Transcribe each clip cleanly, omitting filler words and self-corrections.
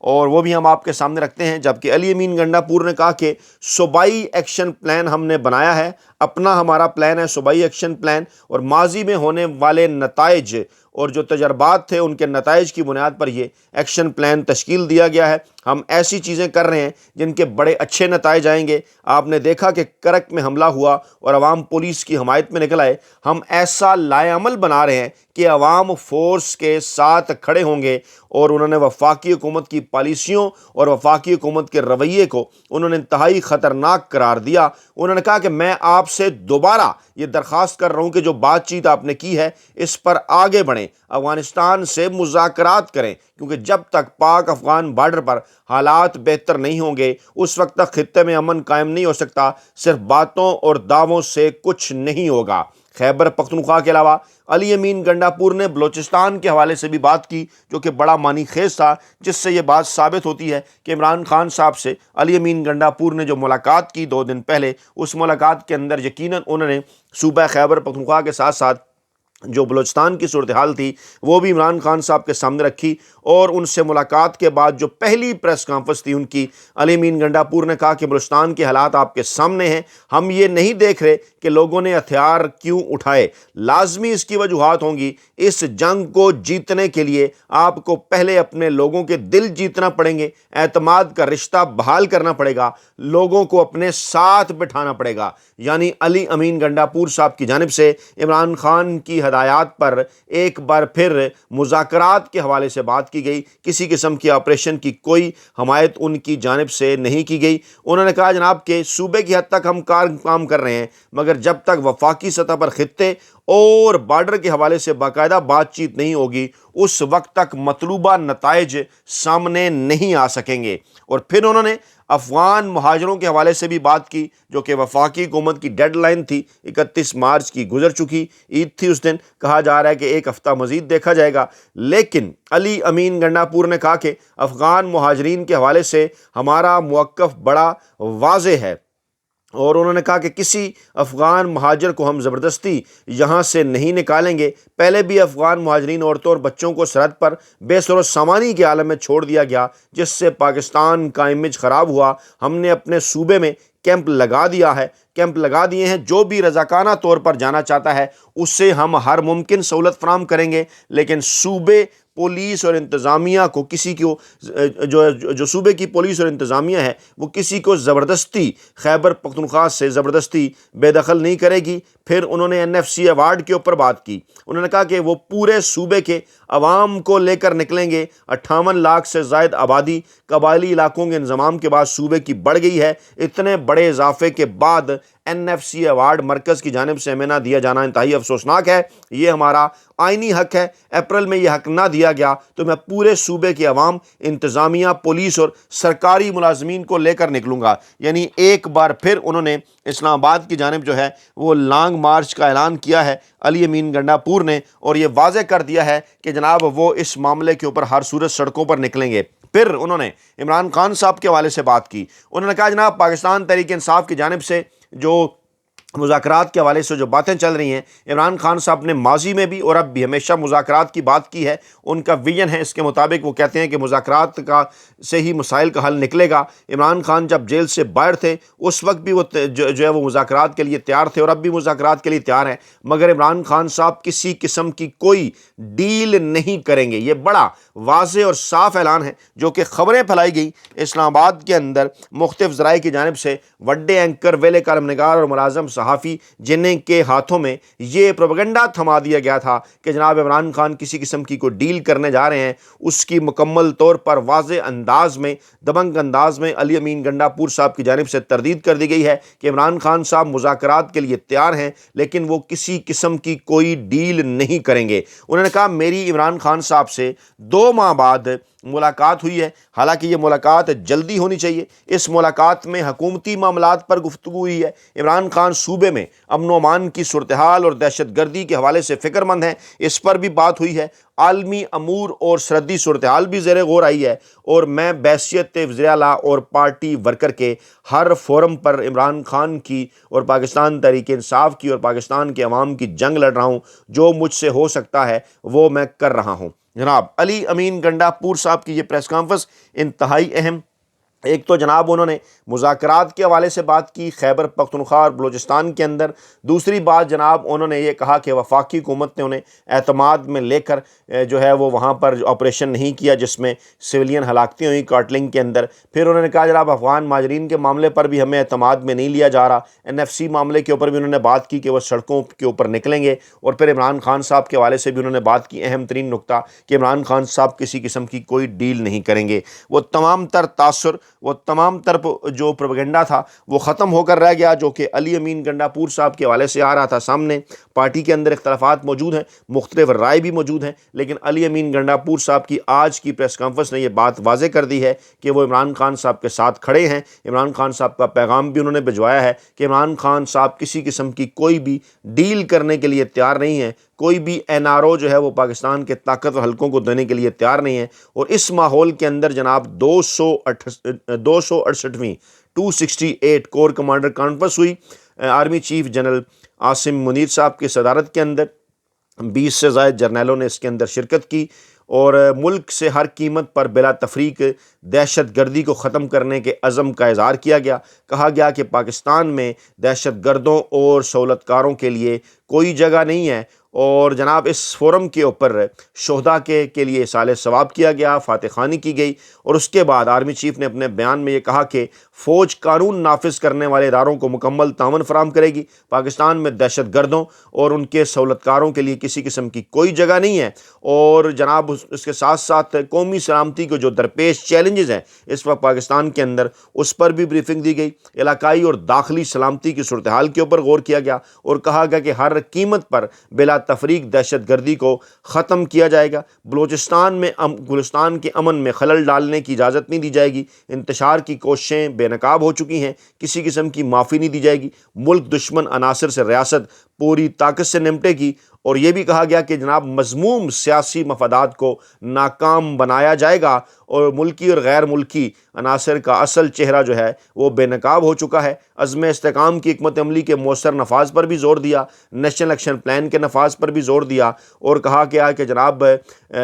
اور وہ بھی ہم آپ کے سامنے رکھتے ہیں۔ جبکہ علی امین گنڈاپور نے کہا کہ صوبائی ایکشن پلان ہم نے بنایا ہے، اپنا ہمارا پلان ہے صوبائی ایکشن پلان، اور ماضی میں ہونے والے نتائج اور جو تجربات تھے ان کے نتائج کی بنیاد پر یہ ایکشن پلان تشکیل دیا گیا ہے۔ ہم ایسی چیزیں کر رہے ہیں جن کے بڑے اچھے نتائج آئیں گے۔ آپ نے دیکھا کہ کرک میں حملہ ہوا اور عوام پولیس کی حمایت میں نکل آئے۔ ہم ایسا لائے عمل بنا رہے ہیں کہ عوام فورس کے ساتھ کھڑے ہوں گے، اور انہوں نے وفاقی حکومت کی پالیسیوں اور وفاقی حکومت کے رویے کو انہوں نے انتہائی خطرناک قرار دیا۔ انہوں نے کہا کہ میں آپ سے دوبارہ یہ درخواست کر رہا ہوں کہ جو بات چیت آپ نے کی ہے اس پر آگے بڑھیں، افغانستان سے مذاکرات کریں، کیونکہ جب تک پاک افغان بارڈر پر حالات بہتر نہیں ہوں گے اس وقت تک خطے میں امن قائم نہیں ہو سکتا۔ صرف باتوں اور دعووں سے کچھ نہیں ہوگا۔ خیبر پختونخوا کے علاوہ علی امین گنڈاپور نے بلوچستان کے حوالے سے بھی بات کی، جو کہ بڑا معنی خیز تھا، جس سے یہ بات ثابت ہوتی ہے کہ عمران خان صاحب سے علی امین گنڈاپور نے جو ملاقات کی 2 دن پہلے، اس ملاقات کے اندر یقیناً انہوں نے صوبہ خیبر پختونخوا کے ساتھ ساتھ جو بلوچستان کی صورتحال تھی وہ بھی عمران خان صاحب کے سامنے رکھی، اور ان سے ملاقات کے بعد جو پہلی پریس کانفرنس تھی ان کی، علی امین گنڈاپور نے کہا کہ بلوچستان کے حالات آپ کے سامنے ہیں، ہم یہ نہیں دیکھ رہے کہ لوگوں نے ہتھیار کیوں اٹھائے، لازمی اس کی وجوہات ہوں گی۔ اس جنگ کو جیتنے کے لیے آپ کو پہلے اپنے لوگوں کے دل جیتنا پڑیں گے، اعتماد کا رشتہ بحال کرنا پڑے گا، لوگوں کو اپنے ساتھ بٹھانا پڑے گا۔ یعنی علی امین گنڈاپور صاحب کی جانب سے عمران خان کی ہدایات پر ایک بار پھر مذاکرات کے حوالے سے بات کی گئی، کسی قسم کی آپریشن کی کوئی حمایت ان کی جانب سے نہیں کی گئی۔ انہوں نے کہا جناب کہ صوبے کی حد تک ہم کام کر رہے ہیں، مگر جب تک وفاقی سطح پر خطے اور بارڈر کے حوالے سے باقاعدہ بات چیت نہیں ہوگی اس وقت تک مطلوبہ نتائج سامنے نہیں آ سکیں گے۔ اور پھر انہوں نے افغان مہاجروں کے حوالے سے بھی بات کی، جو کہ وفاقی حکومت کی ڈیڈ لائن تھی 31 مارچ کی گزر چکی، عید تھی اس دن، کہا جا رہا ہے کہ 1 ہفتہ مزید دیکھا جائے گا۔ لیکن علی امین گنڈاپور نے کہا کہ افغان مہاجرین کے حوالے سے ہمارا موقف بڑا واضح ہے، اور انہوں نے کہا کہ کسی افغان مہاجر کو ہم زبردستی یہاں سے نہیں نکالیں گے۔ پہلے بھی افغان مہاجرین عورتوں اور بچوں کو سرحد پر بے سر و سامانی کے عالم میں چھوڑ دیا گیا، جس سے پاکستان کا امیج خراب ہوا۔ ہم نے اپنے صوبے میں کیمپ لگا دیے ہیں، جو بھی رضاکارانہ طور پر جانا چاہتا ہے اسے ہم ہر ممکن سہولت فراہم کریں گے، لیکن صوبے پولیس اور انتظامیہ کو جو صوبے کی پولیس اور انتظامیہ ہے وہ کسی کو زبردستی خیبر پختونخوا سے زبردستی بے دخل نہیں کرے گی۔ پھر انہوں نے NFC ایوارڈ کے اوپر بات کی۔ انہوں نے کہا کہ وہ پورے صوبے کے عوام کو لے کر نکلیں گے۔ 58 لاکھ سے زائد آبادی قبائلی علاقوں کے انضمام کے بعد صوبے کی بڑھ گئی ہے۔ اتنے بڑے اضافے کے بعد NFC ایوارڈ مرکز کی جانب سے ہمیں نہ دیا جانا انتہائی افسوسناک ہے۔ یہ ہمارا آئینی حق ہے۔ اپریل میں یہ حق نہ دیا گیا تو میں پورے صوبے کے عوام، انتظامیہ، پولیس اور سرکاری ملازمین کو لے کر نکلوں گا۔ یعنی ایک بار پھر انہوں نے اسلام آباد کی جانب جو ہے وہ لانگ مارچ کا اعلان کیا ہے علی امین گنڈاپور نے، اور یہ واضح کر دیا ہے کہ جناب وہ اس معاملے کے اوپر ہر صورت سڑکوں پر نکلیں گے۔ پھر انہوں نے عمران خان صاحب کے حوالے سے بات کی۔ انہوں نے کہا جناب پاکستان تحریک انصاف کی جانب سے جو مذاکرات کے حوالے سے جو باتیں چل رہی ہیں، عمران خان صاحب نے ماضی میں بھی اور اب بھی ہمیشہ مذاکرات کی بات کی ہے۔ ان کا ویژن ہے، اس کے مطابق وہ کہتے ہیں کہ مذاکرات سے ہی مسائل کا حل نکلے گا۔ عمران خان جب جیل سے باہر تھے اس وقت بھی وہ جو ہے وہ مذاکرات کے لیے تیار تھے، اور اب بھی مذاکرات کے لیے تیار ہیں، مگر عمران خان صاحب کسی قسم کی کوئی ڈیل نہیں کریں گے۔ یہ بڑا واضح اور صاف اعلان ہے، جو کہ خبریں پھیلائی گئی اسلام آباد کے اندر مختلف ذرائع کی جانب سے، بڑے اینکر، ویلے کالم نگار اور ملازم صحافی جنہیں کے ہاتھوں میں یہ پروپیگنڈا تھما دیا گیا تھا کہ جناب عمران خان کسی قسم کی کوئی ڈیل کرنے جا رہے ہیں، اس کی مکمل طور پر واضح انداز میں، دبنگ انداز میں علی امین گنڈاپور صاحب کی جانب سے تردید کر دی گئی ہے کہ عمران خان صاحب مذاکرات کے لیے تیار ہیں، لیکن وہ کسی قسم کی کوئی ڈیل نہیں کریں گے۔ انہوں نے کہا میری عمران خان صاحب سے 2 ماہ بعد ملاقات ہوئی ہے، حالانکہ یہ ملاقات جلدی ہونی چاہیے۔ اس ملاقات میں حکومتی معاملات پر گفتگو ہوئی ہے۔ عمران خان صوبے میں امن و امان کی صورتحال اور دہشت گردی کے حوالے سے فکر مند ہیں، اس پر بھی بات ہوئی ہے۔ عالمی امور اور سرحدی صورتحال بھی زیر غور آئی ہے، اور میں بحیثیت وزیر اعلیٰ اور پارٹی ورکر کے ہر فورم پر عمران خان کی اور پاکستان تحریک انصاف کی اور پاکستان کے عوام کی جنگ لڑ رہا ہوں۔ جو مجھ سے ہو سکتا ہے وہ میں کر رہا ہوں۔ جناب علی امین گنڈا پور صاحب کی یہ پریس کانفرنس انتہائی اہم، ایک تو جناب انہوں نے مذاکرات کے حوالے سے بات کی خیبر پختونخوا اور بلوچستان کے اندر، دوسری بات جناب انہوں نے یہ کہا کہ وفاقی حکومت نے انہیں اعتماد میں لے کر جو ہے وہ وہاں پر آپریشن نہیں کیا جس میں سویلین ہلاکتیں ہوئیں کارٹلنگ کے اندر۔ پھر انہوں نے کہا جناب افغان مہاجرین کے معاملے پر بھی ہمیں اعتماد میں نہیں لیا جا رہا، NFC معاملے کے اوپر بھی انہوں نے بات کی کہ وہ سڑکوں کے اوپر نکلیں گے، اور پھر عمران خان صاحب کے حوالے سے بھی انہوں نے بات کی، اہم ترین نقطہ کہ عمران خان صاحب کسی قسم کی کوئی ڈیل نہیں کریں گے۔ وہ تمام تر تاثر، وہ تمام تر جو پروپیگنڈا تھا وہ ختم ہو کر رہ گیا جو کہ علی امین گنڈا پور صاحب کے حوالے سے آ رہا تھا سامنے۔ پارٹی کے اندر اختلافات موجود ہیں، مختلف رائے بھی موجود ہیں، لیکن علی امین گنڈا پور صاحب کی آج کی پریس کانفرنس نے یہ بات واضح کر دی ہے کہ وہ عمران خان صاحب کے ساتھ کھڑے ہیں۔ عمران خان صاحب کا پیغام بھی انہوں نے بھجوایا ہے کہ عمران خان صاحب کسی قسم کی کوئی بھی ڈیل کرنے کے لیے تیار نہیں ہے، کوئی بھی NRO جو ہے وہ پاکستان کے طاقتور حلقوں کو دینے کے لیے تیار نہیں ہے۔ اور اس ماحول کے اندر جناب 268ویں 268 کور کمانڈر کانفرنس ہوئی، army chief general Asim Munir صاحب کی صدارت کے اندر 20 سے زائد جرنیلوں نے اس کے اندر شرکت کی، اور ملک سے ہر قیمت پر بلا تفریق دہشت گردی کو ختم کرنے کے عزم کا اظہار کیا گیا۔ کہا گیا کہ پاکستان میں دہشت گردوں اور سہولت کاروں کے لیے کوئی جگہ نہیں ہے، اور جناب اس فورم کے اوپر شہداء کے لیے اصالِ ثواب کیا گیا، فاتح خوانی کی گئی، اور اس کے بعد آرمی چیف نے اپنے بیان میں یہ کہا کہ فوج قانون نافذ کرنے والے اداروں کو مکمل تعاون فراہم کرے گی، پاکستان میں دہشت گردوں اور ان کے سہولت کاروں کے لیے کسی قسم کی کوئی جگہ نہیں ہے۔ اور جناب اس کے ساتھ ساتھ قومی سلامتی کو جو درپیش چیلنجز ہیں اس وقت پاکستان کے اندر، اس پر بھی بریفنگ دی گئی، علاقائی اور داخلی سلامتی کی صورتحال کے اوپر غور کیا گیا، اور کہا گیا کہ ہر قیمت پر بلا تفریق دہشت گردی کو ختم کیا جائے گا، بلوچستان گلستان کے امن میں خلل ڈالنے کی اجازت نہیں دی جائے گی، انتشار کی کوششیں بے نقاب ہو چکی ہیں، کسی قسم کی معافی نہیں دی جائے گی، ملک دشمن عناصر سے ریاست پوری طاقت سے نمٹے گی۔ اور یہ بھی کہا گیا کہ جناب مذموم سیاسی مفادات کو ناکام بنایا جائے گا، اور ملکی اور غیر ملکی عناصر کا اصل چہرہ جو ہے وہ بے نقاب ہو چکا ہے۔ عزم استحکام کی حکمت عملی کے مؤثر نفاذ پر بھی زور دیا، نیشنل ایکشن پلان کے نفاذ پر بھی زور دیا، اور کہا گیا کہ جناب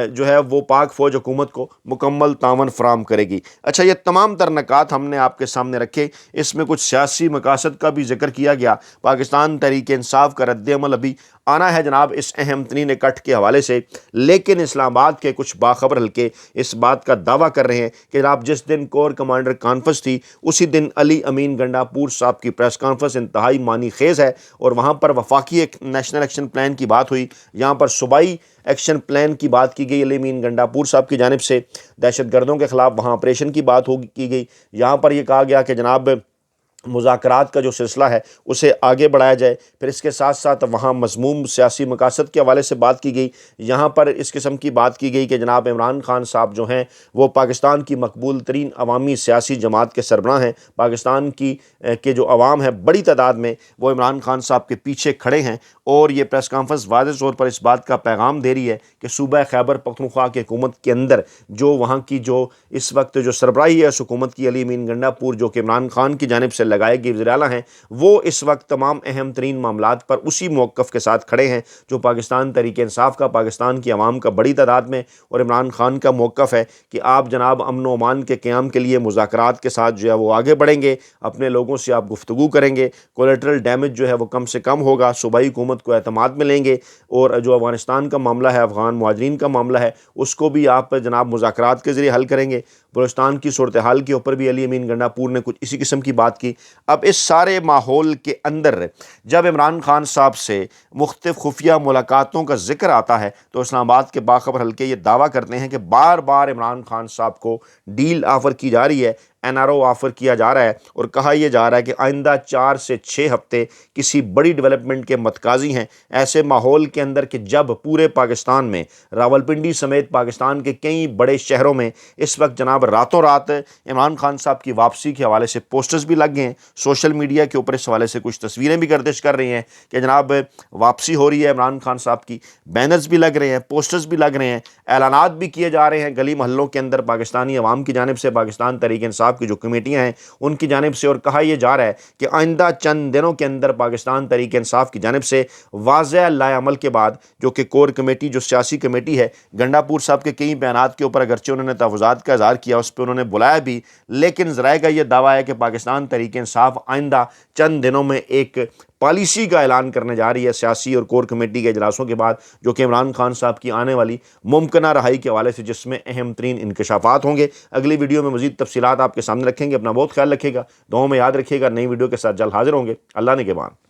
جو ہے وہ پاک فوج حکومت کو مکمل تعاون فراہم کرے گی۔ اچھا، یہ تمام تر نکات ہم نے آپ کے سامنے رکھے، اس میں کچھ سیاسی مقاصد کا بھی ذکر کیا گیا، پاکستان تحریک انصاف کا رد عمل ابھی آنا ہے جناب اس اہم ترین اکٹھ کے حوالے سے، لیکن اسلام آباد کے کچھ باخبر حلقے اس بات کا دعویٰ کر رہے ہیں کہ جناب جس دن کور کمانڈر کانفرنس تھی اسی دن علی امین گنڈا پور صاحب کی پریس کانفرنس انتہائی معنی خیز ہے، اور وہاں پر وفاقی ایک نیشنل ایکشن پلان کی بات ہوئی، یہاں پر صوبائی ایکشن پلان کی بات کی گئی علی امین گنڈا پور صاحب کی جانب سے، دہشت گردوں کے خلاف وہاں آپریشن کی بات کی گئی، یہاں پر یہ کہا گیا کہ جناب مذاکرات کا جو سلسلہ ہے اسے آگے بڑھایا جائے، پھر اس کے ساتھ ساتھ وہاں مضموم سیاسی مقاصد کے حوالے سے بات کی گئی، یہاں پر اس قسم کی بات کی گئی کہ جناب عمران خان صاحب جو ہیں وہ پاکستان کی مقبول ترین عوامی سیاسی جماعت کے سربراہ ہیں، پاکستان کے جو عوام ہے بڑی تعداد میں وہ عمران خان صاحب کے پیچھے کھڑے ہیں، اور یہ پریس کانفرنس واضح طور پر اس بات کا پیغام دے رہی ہے کہ صوبہ خیبر پختونخوا کی حکومت کے اندر جو وہاں کی جو اس وقت جو سربراہی ہے اس حکومت کی علی امین گنڈا پور جو کہ عمران خان کی جانب سے لگائے گئے وزیر اعلیٰ ہیں، وہ اس وقت تمام اہم ترین معاملات پر اسی موقف کے ساتھ کھڑے ہیں جو پاکستان تحریک انصاف کا، پاکستان کی عوام کا بڑی تعداد میں اور عمران خان کا موقف ہے کہ آپ جناب امن و امان کے قیام کے لیے مذاکرات کے ساتھ جو ہے وہ آگے بڑھیں گے، اپنے لوگوں سے آپ گفتگو کریں گے، کولیٹرل ڈیمیج جو ہے وہ کم سے کم ہوگا، صوبائی حکومت کو اعتماد میں لیں گے، اور جو افغانستان کا معاملہ ہے، افغان مہاجرین کا معاملہ ہے، اس کو بھی آپ جناب مذاکرات کے ذریعے حل کریں گے۔ بلوچستان کی صورتحال کے اوپر بھی علی امین گنڈا پور نے کچھ اسی قسم کی بات کی۔ اب اس سارے ماحول کے اندر جب عمران خان صاحب سے مختلف خفیہ ملاقاتوں کا ذکر آتا ہے تو اسلام آباد کے باخبر حلقے یہ دعویٰ کرتے ہیں کہ بار بار عمران خان صاحب کو ڈیل آفر کی جا رہی ہے، NRO آفر کیا جا رہا ہے اور کہا یہ جا رہا ہے کہ آئندہ 4 سے 6 ہفتے کسی بڑی ڈیولپمنٹ کے متقاضی ہیں، ایسے ماحول کے اندر کہ جب پورے پاکستان میں راولپنڈی سمیت پاکستان کے کئی بڑے شہروں میں اس وقت جناب راتوں رات عمران خان صاحب کی واپسی کے حوالے سے پوسٹرز بھی لگ گئے ہیں، سوشل میڈیا کے اوپر اس حوالے سے کچھ تصویریں بھی گردش کر رہی ہیں کہ جناب واپسی ہو رہی ہے عمران خان صاحب کی، بینرز بھی لگ رہے ہیں، پوسٹرز بھی لگ رہے ہیں، اعلانات بھی کیے جا رہے ہیں گلی محلوں کے اندر پاکستانی عوام کی جانب سے، پاکستان تحریک انصاف کی جو کمیٹیاں ہیں ان کی جانب سے، اور کہا یہ جا رہا ہے کہ آئندہ چند دنوں کے اندر پاکستان تحریک انصاف کی جانب سے واضح لائے عمل کے بعد جو کہ کور کمیٹی جو سیاسی کمیٹی ہے، گنڈا پور صاحب کے کئی بیانات کے اوپر اگرچہ انہوں نے تحفظات کا اظہار کیا، اس پہ انہوں نے بلایا بھی، لیکن ذرائع کا یہ دعویٰ ہے کہ پاکستان تحریک انصاف آئندہ چند دنوں میں ایک پالیسی کا اعلان کرنے جا رہی ہے سیاسی اور کور کمیٹی کے اجلاسوں کے بعد، جو کہ عمران خان صاحب کی آنے والی ممکنہ رہائی کے حوالے سے جس میں اہم ترین انکشافات ہوں گے۔ اگلی ویڈیو میں مزید تفصیلات آپ کے سامنے رکھیں گے، اپنا بہت خیال رکھیے گا، دعاؤں میں یاد رکھیے گا، نئی ویڈیو کے ساتھ جلد حاضر ہوں گے، اللہ نے کے بان۔